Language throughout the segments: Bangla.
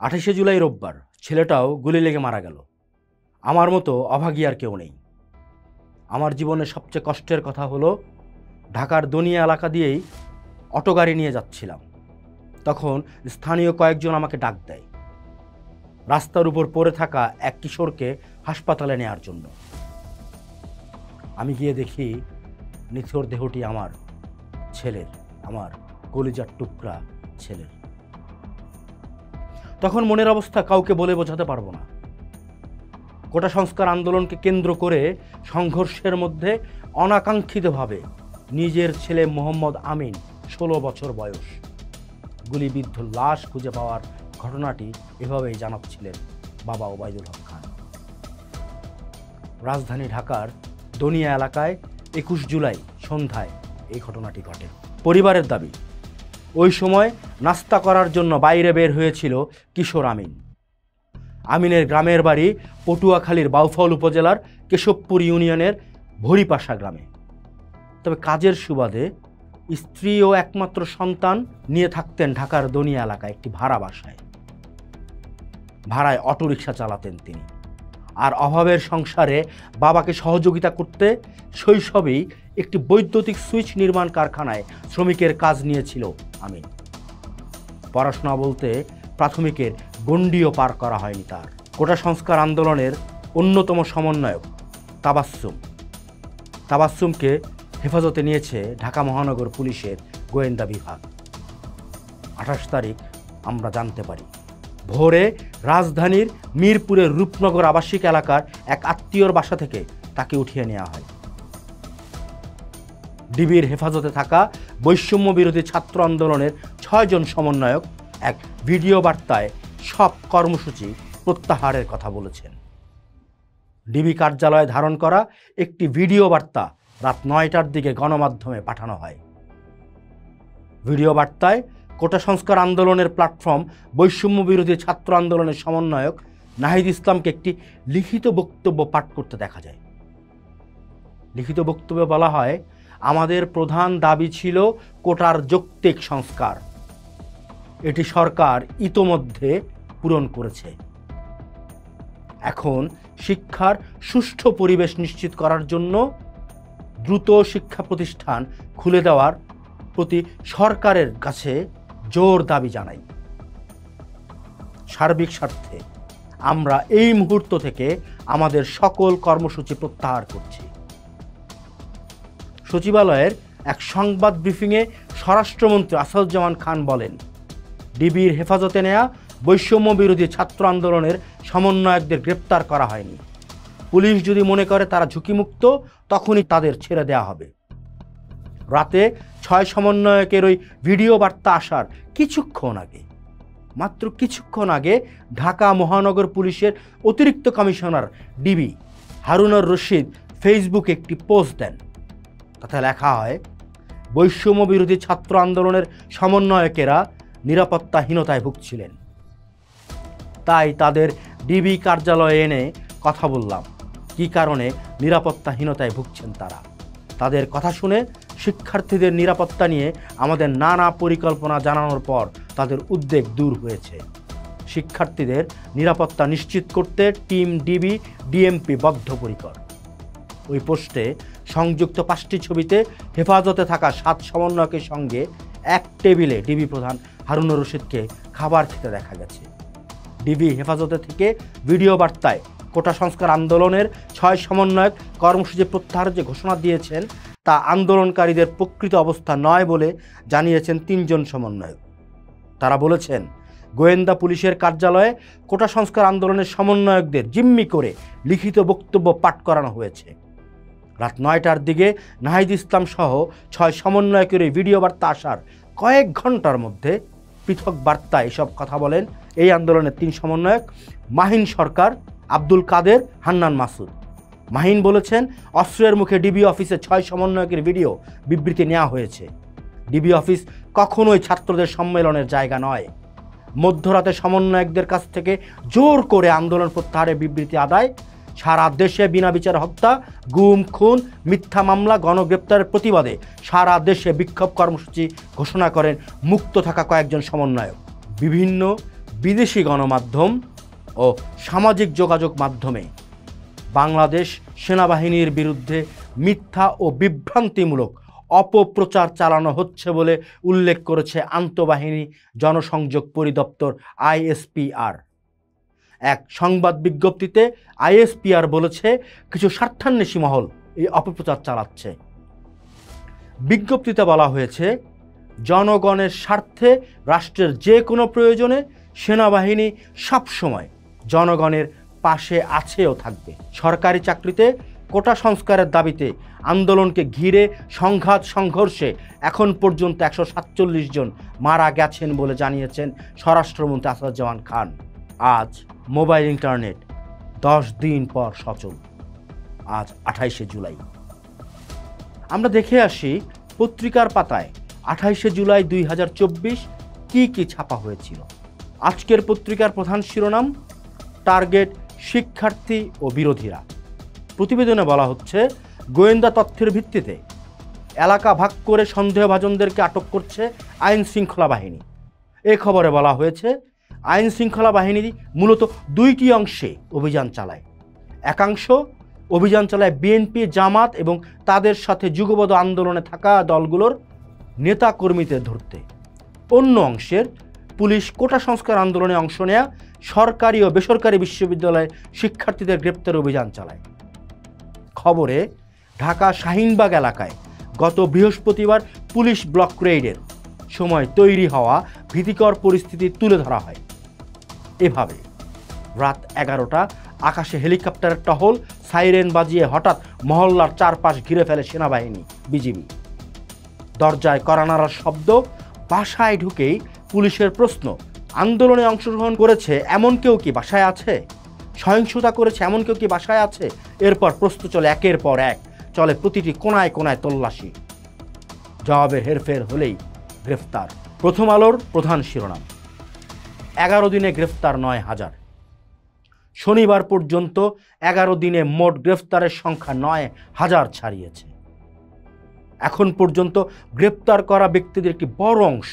28শে জুলাই রোববার ছেলেটাও গুলি লেগে মারা গেল। আমার মতো অভাগী আর কেউ নেই। আমার জীবনের সবচেয়ে কষ্টের কথা হলো ঢাকার দনিয়া এলাকা দিয়েই অটো গাড়ি নিয়ে যাচ্ছিলাম। তখন স্থানীয় কয়েকজন আমাকে ডাক দেয় রাস্তার উপর পড়ে থাকা এক কিশোরকে হাসপাতালে নেওয়ার জন্য। আমি গিয়ে দেখি নিথর দেহটি আমার ছেলের, আমার কলিজার টুকরা ছেলের। তখন মনের অবস্থা কাউকে বলে বোঝাতে পারবো না। কোটা সংস্কার আন্দোলনকে কেন্দ্র করে সংঘর্ষের মধ্যে অনাকাঙ্ক্ষিতভাবে নিজের ছেলে মোহাম্মদ আমিন 16 বছর বয়স গুলিবিদ্ধ লাশ খুঁজে পাওয়ার ঘটনাটি এভাবেই জানাচ্ছিলেন বাবা ওবায়দুল হক খান। রাজধানী ঢাকার দনিয়া এলাকায় 21 জুলাই সন্ধ্যায় এই ঘটনাটি ঘটে। পরিবারের দাবি, ওই সময় নাস্তা করার জন্য বাইরে বের হয়েছিল কিশোর আমিন। আমিনের গ্রামের বাড়ি পটুয়াখালীর বাউফল উপজেলার কেশবপুর ইউনিয়নের ভরিপাশা গ্রামে। তবে কাজের সুবাদে স্ত্রী ও একমাত্র সন্তান নিয়ে থাকতেন ঢাকার দনিয়া এলাকায় একটি ভাড়া বাসায়। ভাড়ায় অটোরিকশা চালাতেন তিনি। আর অভাবের সংসারে বাবাকে সহযোগিতা করতে শৈশবেই একটি বৈদ্যুতিক সুইচ নির্মাণ কারখানায় শ্রমিকের কাজ নিয়েছিল আমিন। পড়াশোনা বলতে প্রাথমিকের গণ্ডিও পার করা হয়নি তার। কোটা সংস্কার আন্দোলনের অন্যতম সমন্বয়ক তাবাসসুমকে হেফাজতে নিয়েছে ঢাকা মহানগর পুলিশের গোয়েন্দা বিভাগ। 28 তারিখ আমরা জানতে পারি ভোরে রাজধানীর মিরপুরের রূপনগর আবাসিক এলাকার এক আত্মীয়র বাসা থেকে তাকে উঠিয়ে নেওয়া হয়। ডিবির হেফাজতে থাকা বৈষম্য বিরোধী ছাত্র আন্দোলনের 6 জন সমন্বয়ক এক ভিডিও বার্তায় সব কর্মসূচি প্রত্যাহারের কথা বলেছেন। ডিবি কার্যালয়ে ধারণ করা একটি ভিডিও বার্তা রাত 9টার দিকে গণমাধ্যমে পাঠানো হয়। ভিডিও বার্তায় কোটা সংস্কার আন্দোলনের প্ল্যাটফর্ম বৈষম্য বিরোধী ছাত্র আন্দোলনের সমন্বয়ক নাহিদ ইসলামকে একটি লিখিত বক্তব্য পাঠ করতে দেখা যায়। লিখিত বক্তব্যে বলা হয়, আমাদের প্রধান দাবি ছিল কোটার যৌক্তিক সংস্কার। এটি সরকার ইতোমধ্যে পূরণ করেছে। এখন শিক্ষার সুষ্ঠু পরিবেশ নিশ্চিত করার জন্য দ্রুত শিক্ষা প্রতিষ্ঠান খুলে দেওয়ার প্রতি সরকারের কাছে জোর দাবি জানাই। সার্বিক স্বার্থে আমরা এই মুহূর্ত থেকে আমাদের সকল কর্মসূচি প্রত্যাহার করছি। সচিবালয়ের এক সংবাদ ব্রিফিংয়ে স্বরাষ্ট্রমন্ত্রী আসাদুজ্জামান খান বলেন, ডিবির হেফাজতে নেয়া বৈষম্য বিরোধী ছাত্র আন্দোলনের সমন্বয়কদের গ্রেপ্তার করা হয়নি। পুলিশ যদি মনে করে তারা ঝুঁকিমুক্ত, তখনই তাদের ছেড়ে দেওয়া হবে। রাতে 6 সমন্বয়কের ওই ভিডিও বার্তা আসার মাত্র কিছুক্ষণ আগে ঢাকা মহানগর পুলিশের অতিরিক্ত কমিশনার ডিবি হারুনুর রশিদ ফেসবুকে একটি পোস্ট দেন। তাতে লেখা হয়, বৈষম্য বিরোধী ছাত্র আন্দোলনের সমন্বয়কেরা নিরাপত্তাহীনতায় ভুগছিলেন, তাই তাদের ডিবি কার্যালয়ে এনে কথা বললাম কী কারণে নিরাপত্তাহীনতায় ভুগছেন তারা। তাদের কথা শুনে শিক্ষার্থীদের নিরাপত্তা নিয়ে আমাদের নানা পরিকল্পনা জানানোর পর তাদের উদ্বেগ দূর হয়েছে। শিক্ষার্থীদের নিরাপত্তা নিশ্চিত করতে টিম ডিবি ডিএমপি বদ্ধপরিকর। ওই পোস্টে সংযুক্ত 5টি ছবিতে হেফাজতে থাকা 7 সমন্বয়কের সঙ্গে এক টেবিলে ডিবি প্রধান হারুনুর রশিদকে খাবার খেতে দেখা গেছে। ডিবি হেফাজতে থেকে ভিডিও বার্তায় কোটা সংস্কার আন্দোলনের 6 সমন্বয়ক কর্মসূচি প্রত্যাহারের যে ঘোষণা দিয়েছেন তা আন্দোলনকারীদের প্রকৃত অবস্থা নয় বলে জানিয়েছেন 3 জন সমন্বয়ক। তারা বলেছেন, গোয়েন্দা পুলিশের কার্যালয়ে কোটা সংস্কার আন্দোলনের সমন্বয়কদের জিম্মি করে লিখিত বক্তব্য পাঠ করানো হয়েছে। রাত 9টার দিকে নাহিদ ইসলাম সহ 6 সমন্বয়কের এই ভিডিও বার্তা আসার কয়েক ঘন্টার মধ্যে পৃথক বার্তায় এসব কথা বলেন এই আন্দোলনের 3 সমন্বয়ক মাহিন সরকার, আব্দুল কাদের, হান্নান মাসুদ। মাহিন বলেছেন, অস্ত্রের মুখে ডিবি অফিসে 6 সমন্বয়কের ভিডিও বিবৃতি নেওয়া হয়েছে। ডিবি অফিস কখনোই ছাত্রদের সম্মেলনের জায়গা নয়। মধ্যরাতে সমন্বয়কদের কাছ থেকে জোর করে আন্দোলন প্রত্যাহারের বিবৃতি আদায়, সারা দেশে বিনা বিচারে হত্যা, গুম, খুন, মিথ্যা মামলা, গণগ্রেপ্তারের প্রতিবাদে সারা দেশে বিক্ষোভ কর্মসূচি ঘোষণা করেন মুক্ত থাকা কয়েকজন সমন্বয়ক। বিভিন্ন বিদেশি গণমাধ্যম ও সামাজিক যোগাযোগ মাধ্যমে বাংলাদেশ সেনাবাহিনীর বিরুদ্ধে মিথ্যা ও বিভ্রান্তিমূলক অপপ্রচার চালানো হচ্ছে বলে উল্লেখ করেছে আন্তঃবাহিনী জনসংযোগ পরিদপ্তর আইএসপিআর। এক সংবাদ বিজ্ঞপ্তিতে আইএসপিআর বলেছে, কিছু স্বার্থান্বেষী মহল এই অপপ্রচার চালাচ্ছে। বিজ্ঞপ্তিতে বলা হয়েছে, জনগণের স্বার্থে রাষ্ট্রের যে কোনো প্রয়োজনে সেনাবাহিনী সবসময় জনগণের পাশে আছেও থাকবে। সরকারি চাকরিতে কোটা সংস্কারের দাবিতে আন্দোলনকে ঘিরে সংঘাত সংঘর্ষে এখন পর্যন্ত 147 জন মারা গেছেন বলে জানিয়েছেন স্বরাষ্ট্রমন্ত্রী আসাদুজ্জামান খান। আজ মোবাইল ইন্টারনেট 10 দিন পর সচল। আজ 28শে জুলাই। আমরা দেখে আসি পত্রিকার পাতায় 28শে জুলাই 2024 কি ছাপা হয়েছিল। আজকের পত্রিকার প্রধান শিরোনাম, টার্গেট শিক্ষার্থী ও বিরোধীরা। প্রতিবেদনে বলা হচ্ছে, গোয়েন্দা তথ্যের ভিত্তিতে এলাকা ভাগ করে সন্দেহভাজনদেরকে আটক করছে আইন শৃঙ্খলা বাহিনী। এ খবরে বলা হয়েছে, আইন শৃঙ্খলা বাহিনী মূলত দুইটি অংশে অভিযান চালায়। একাংশ অভিযান চালায় বিএনপি, জামাত এবং তাদের সাথে যুগপৎ আন্দোলনে থাকা দলগুলোর নেতা কর্মীদের ধরতে। অন্য অংশের পুলিশ কোটা সংস্কার আন্দোলনে অংশ নেয়া সরকারি ও বেসরকারি বিশ্ববিদ্যালয়ে শিক্ষার্থীদের গ্রেপ্তার অভিযান চালায়। খবরে ঢাকা শাহিনবাগ এলাকায় গত বৃহস্পতিবার পুলিশ ব্লক রেইডের সময় তৈরি হওয়া ভীতিকর পরিস্থিতি তুলে ধরা হয়। এভাবে রাত 11টা আকাশে হেলিকপ্টারের টহল, সাইরেন বাজিয়ে হঠাৎ মহল্লার চারপাশ ঘিরে ফেলে সেনাবাহিনী, বিজিবি। দরজায় কড়া নাড়ার শব্দ, বাসায় ঢুকেই পুলিশের প্রশ্ন, আন্দোলনে অংশগ্রহণ করেছে এমন কেউ কি বাসায় আছে? সহিংসতা করেছে এমন কেউ কি বাসায় আছে? এরপর প্রশ্ন চলে একের পর এক, চলে প্রতিটি কোনায় কোনায় তল্লাশি। জবাবের হেরফের হলেই গ্রেফতার। প্রথম আলোর প্রধান শিরোনাম, 11 দিনে গ্রেফতার 9000। শনিবার পর্যন্ত 11 দিনে মোট গ্রেফতারের সংখ্যা 9000 ছাড়িয়েছে। এখন পর্যন্ত গ্রেপ্তার করা ব্যক্তিদের একটি বড় অংশ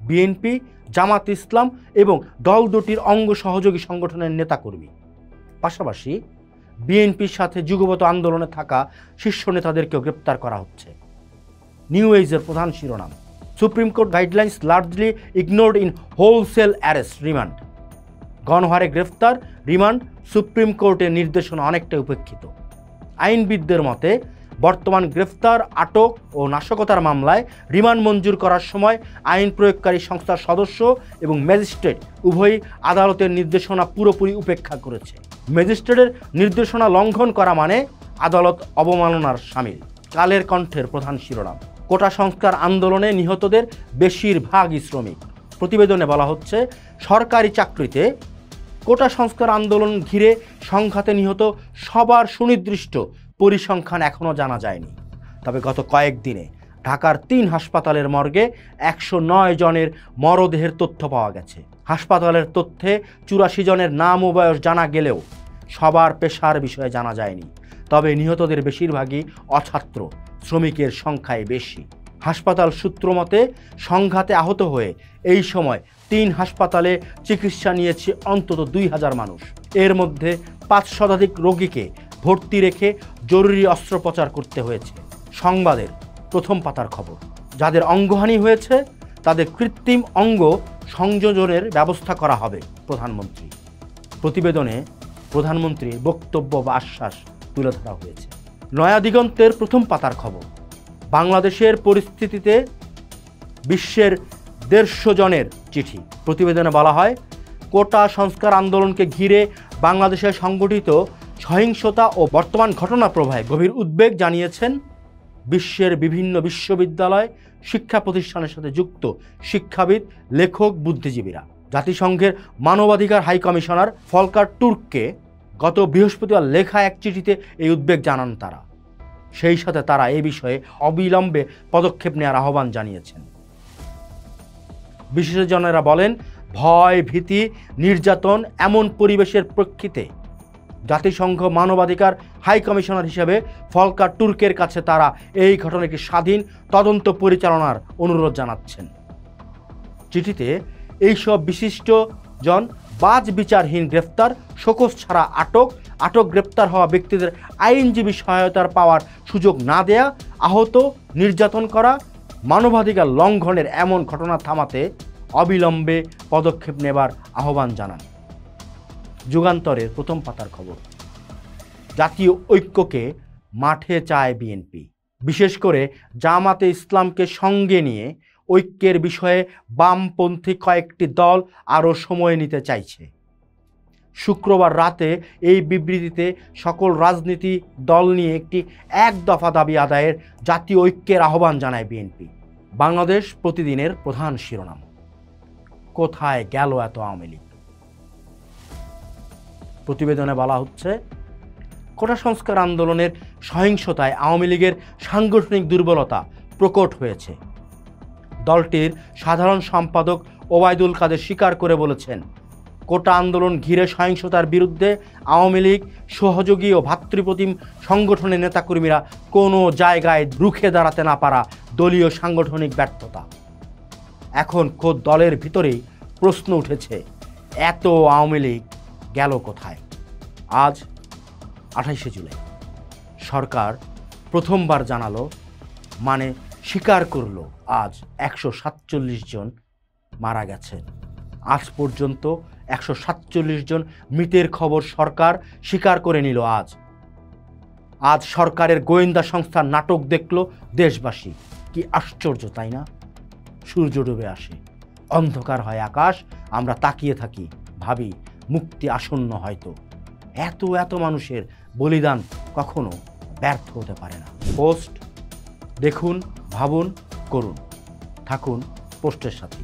বিএনপি, জামাত ইসলাম এবং দল দুটির অঙ্গ সহযোগী সংগঠনের নেতাকর্মী। পাশাপাশি বিএনপির সাথে যুগপৎ আন্দোলনে থাকা শীর্ষ নেতাদেরকেও গ্রেপ্তার করা হচ্ছে। নিউ এজের প্রধান শিরোনাম, supreme court guidelines largely ignored in wholesale arrest remand. গণহারে গ্রেফতার, রিমান্ড সুপ্রিম কোর্টের নির্দেশনা অনেকটাই উপেক্ষিত। আইনবিদদের মতে বর্তমান গ্রেফতার, আটক ও নাশকতার মামলায় রিমান্ড মঞ্জুর করার সময় আইন প্রয়োগকারী সংস্থার সদস্য এবং ম্যাজিস্ট্রেট উভয়ই আদালতের নির্দেশনা পুরোপুরি উপেক্ষা করেছে। ম্যাজিস্ট্রেটের নির্দেশনা লঙ্ঘন করা মানে আদালত অবমাননার শামিল। কালের কণ্ঠের প্রধান শিরোনাম, কোটা সংস্কার আন্দোলনে নিহতদের বেশিরভাগই শ্রমিক। প্রতিবেদনে বলা হচ্ছে, সরকারি চাকরিতে কোটা সংস্কার আন্দোলন ঘিরে সংঘাতে নিহত সবার সুনির্দিষ্ট পরিসংখ্যান এখনও জানা যায়নি। তবে গত কয়েকদিনে ঢাকার 3 হাসপাতালের মর্গে 109 জনের মরদেহের তথ্য পাওয়া গেছে। হাসপাতালের তথ্যে 84 জনের নাম ও বয়স জানা গেলেও সবার পেশার বিষয়ে জানা যায়নি। তবে নিহতদের বেশিরভাগই অছাত্র, শ্রমিকের সংখ্যাই বেশি। হাসপাতাল সূত্র মতে, সংঘাতে আহত হয়ে এই সময় 3 হাসপাতালে চিকিৎসা নিয়েছে অন্তত 2000 মানুষ। এর মধ্যে 5 শতাধিক রোগীকে ভর্তি রেখে জরুরি অস্ত্রোপচার করতে হয়েছে। সংবাদের প্রথম পাতার খবর, যাদের অঙ্গহানি হয়েছে তাদের কৃত্রিম অঙ্গ সংযোজনের ব্যবস্থা করা হবে প্রধানমন্ত্রী। প্রতিবেদনে প্রধানমন্ত্রীর বক্তব্য বা আশ্বাস তুলে ধরা হয়েছে। নয়া দিগন্তের প্রথম পাতার খবর, বাংলাদেশের পরিস্থিতিতে বিশ্বের 150 জনের চিঠি। প্রতিবেদনে বলা হয়, কোটা সংস্কার আন্দোলনকে ঘিরে বাংলাদেশে সংগঠিত সহিংসতা ও বর্তমান ঘটনা প্রবাহে গভীর উদ্বেগ জানিয়েছেন বিশ্বের বিভিন্ন বিশ্ববিদ্যালয়, শিক্ষা প্রতিষ্ঠানের সাথে যুক্ত শিক্ষাবিদ, লেখক, বুদ্ধিজীবীরা। জাতিসংঘের মানবাধিকার হাই কমিশনার ফলকার টুর্ককে গত বৃহস্পতিবার লেখা এক চিঠিতে এই উদ্বেগ জানান তারা। সেই সাথে তারা এই বিষয়ে অবিলম্বে পদক্ষেপ নেওয়ার আহ্বান জানিয়েছেন। বিশেষজ্ঞরা বলেন, ভয়, ভীতি, নির্যাতন এমন পরিবেশের প্রেক্ষিতে জাতিসংঘ মানবাধিকার হাই কমিশনার হিসেবে ফলকার টুর্কের কাছে তারা এই ঘটনার একটি স্বাধীন তদন্ত পরিচালনার অনুরোধ জানাচ্ছেন। চিঠিতে এইসব বিশিষ্ট জন বাজ বিচারহীন গ্রেফতার, শোকজ ছাড়া আটক গ্রেপ্তার হওয়া ব্যক্তিদের আইনজীবী সহায়তার পাওয়ার সুযোগ না দেয়া, আহত নির্যাতন করা, মানবাধিকার লঙ্ঘনের এমন ঘটনা থামাতে অবিলম্বে পদক্ষেপ নেবার আহ্বান জানান। যুগান্তরের প্রথম পাতার খবর। জাতীয় ঐক্যকে মাঠে চায় বিএনপি। বিশেষ করে জামাতে ইসলামকে সঙ্গে নিয়ে ঐক্যের বিষয়ে বামপন্থী কয়েকটি দল আরও সময় নিতে চাইছে। শুক্রবার রাতে এই বিবৃতিতে সকল রাজনীতি দল নিয়ে একটি এক দফা দাবি আদায়ের জাতীয় ঐক্যের আহ্বান জানায় বিএনপি। বাংলাদেশ প্রতিদিনের প্রধান শিরোনাম, কোথায় গেল এত আওয়ামী লীগ? প্রতিবেদনে বলা হচ্ছে, কোটা সংস্কার আন্দোলনের সহিংসতায় আওয়ামী লীগের সাংগঠনিক দুর্বলতা প্রকট হয়েছে। দলটির সাধারণ সম্পাদক ওবায়দুল কাদের স্বীকার করে বলেছেন, কোটা আন্দোলন ঘিরে সহিংসতার বিরুদ্ধে আওয়ামী লীগ সহযোগী ও ভাতৃপ্রতিম সংগঠনের নেতাকর্মীরা কোনো জায়গায় রুখে দাঁড়াতে না পারা দলীয় সাংগঠনিক ব্যর্থতা। এখন খোদ দলের ভিতরেই প্রশ্ন উঠেছে, এত আওয়ামী লীগ গেল কোথায়? আজ 28শে জুলাই সরকার প্রথমবার জানালো, মানে স্বীকার করলো, আজ 147 জন মারা গেছেন। আজ পর্যন্ত 147 জন মৃতের খবর সরকার স্বীকার করে নিল। আজ সরকারের গোয়েন্দা সংস্থার নাটক দেখল দেশবাসী। কি আশ্চর্য, তাই না? সূর্য ডুবে আসে, অন্ধকার হয় আকাশ, আমরা তাকিয়ে থাকি, ভাবি মুক্তি আসন্ন হয়তো। এত মানুষের বলিদান কখনো ব্যর্থ হতে পারে না। পোস্ট দেখুন, ভাবুন, করুন, থাকুন পোস্টের সাথে।